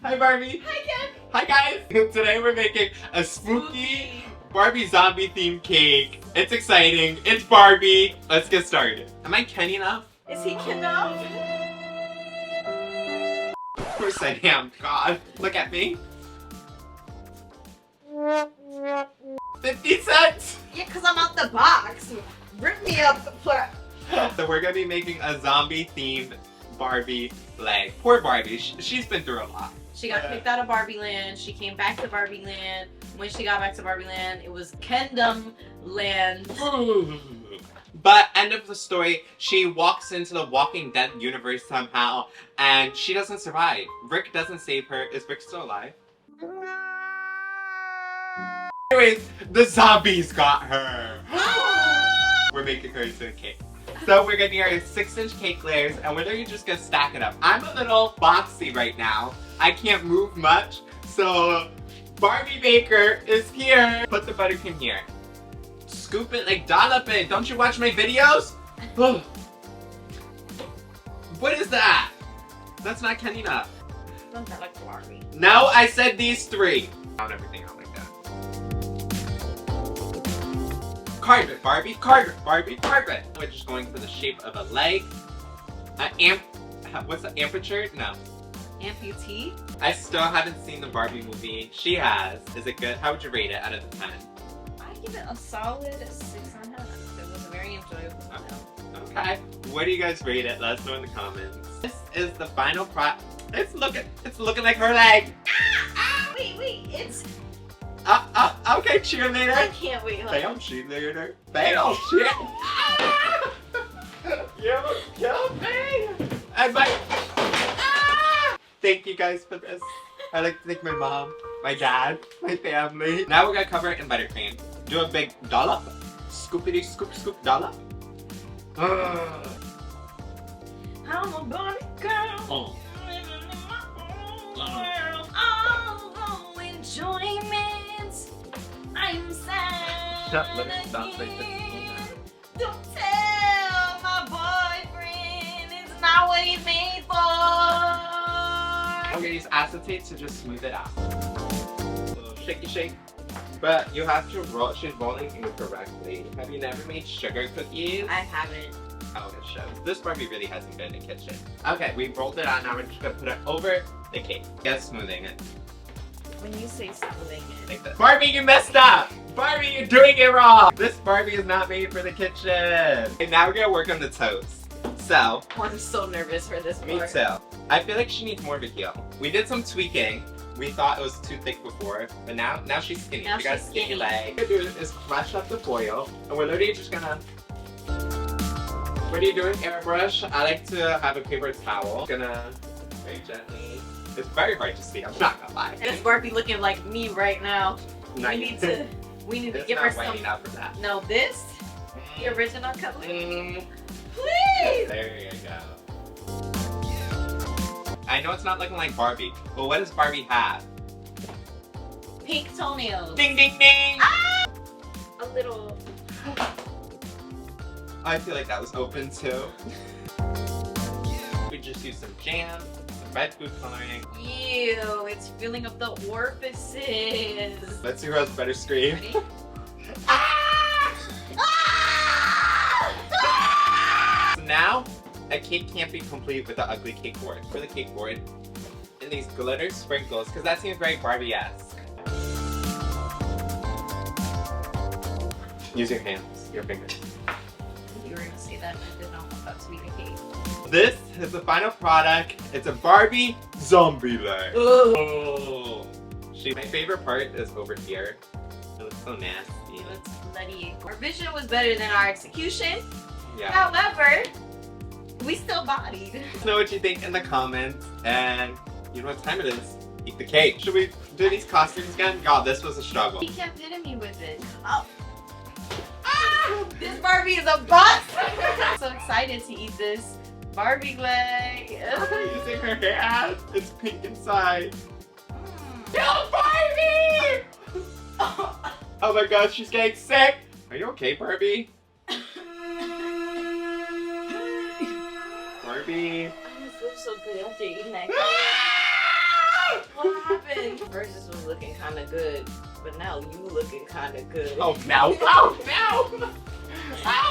Hi Barbie. Hi Ken. Hi guys. Today we're making a spooky Barbie zombie themed cake. It's exciting. It's Barbie. Let's get started. Am I Ken enough? Is he Ken enough? Of course I am. God, look at me. 50 cents. Yeah, cause I'm out the box. Rip me up. So we're gonna be making a zombie themed Barbie leg. Poor Barbie. She's been through a lot. She got kicked out of Barbie Land. She came back to Barbie Land. When she got back to Barbie Land, it was Kendom Land. But end of the story, she walks into the Walking Dead universe somehow, and she doesn't survive. Rick doesn't save her. Is Rick still alive? Anyways, the zombies got her. We're making her into a cake. So we're getting our 6-inch cake layers, and we're literally just gonna stack it up. I'm a little boxy right now. I can't move much, so Barbie Baker is here. Put the buttercream here. Scoop it, like dollop it. Don't you watch my videos? What is that? That's not Ken enough. Don't that like Barbie? No, I said these three. Count everything out like that. Carve it, Barbie. Carve it, Barbie. Carve it. We're just going for the shape of a leg. What's the amperature? No. Amputee? I still haven't seen the Barbie movie. She has. Is it good? How would you rate it out of the 10? I give it a solid 6 on 10. It was a very enjoyable film. Okay. What do you guys rate it? Let us know in the comments. This is the final product. It's looking like her leg. Wait, it's... Okay, cheerleader. I can't wait. Fail, cheerleader. Fail, shit. You killed me. And my... Thank you guys for this. I'd like to thank my mom, my dad, my family. Now we're gonna cover it in buttercream. Do a big dollop. Scoopity scoop scoop dollop. I'm a Barbie girl. Oh, enjoyment. I'm sad. Stop like this. Don't tell my boyfriend it's not what he's made for. I'm gonna use acetate to just smooth it out. A little shaky shake. But you have to roll. She's rolling incorrectly. Have you never made sugar cookies? I haven't. Oh, it shows. This Barbie really hasn't been in the kitchen. Okay, we rolled it out. Now we're just gonna put it over the cake. Get smoothing it. When you say smoothing it. Like this. Barbie, you messed up! Barbie, you're doing it wrong! This Barbie is not made for the kitchen. And now we're gonna work on the toes. So. I'm so nervous for this part. Me too. I feel like she needs more of a heel. We did some tweaking. We thought it was too thick before, but now she's skinny. Now she got a she's skinny skinny. leg. What we're gonna do is crush up the foil, and we're literally just gonna... What are you doing, airbrush? I like to have a paper towel. Gonna very gently. It's very hard to see, I'm not gonna lie. This Barbie looking like me right now. Not We need to give her some. Out for that. No, this? The original color? Mm. Please! There you go. I know it's not looking like Barbie, but what does Barbie have? Pink toenails. Ding ding ding! Ah! A little. I feel like that was open too. We just use some jam, some red food coloring. Ew, it's filling up the orifices. Let's see who has a better scream. Ready? Ah! So now, a cake can't be complete with the ugly cake board. For the cake board, and these glitter sprinkles, because that seems very Barbie-esque. Use your hands, your fingers. You were gonna say that, and I did not want that to be the case. This is the final product. It's a Barbie zombie leg. Oh. My favorite part is over here. It looks so nasty. It looks bloody. Our vision was better than our execution. Yeah. However, we still bodied. Let us know what you think in the comments, and you know what time it is. Eat the cake. Should we do these costumes again? God, this was a struggle. He kept hitting me with it. Oh. Ah! This Barbie is a bust! I'm so excited to eat this Barbie leg. Using her hand. It's pink inside. Mm. Kill Barbie! Oh my gosh, she's getting sick. Are you okay, Barbie? Barbie. I feel so good after eating that. What happened? First this was looking kind of good, but now you looking kind of good. Oh no! Oh no! Oh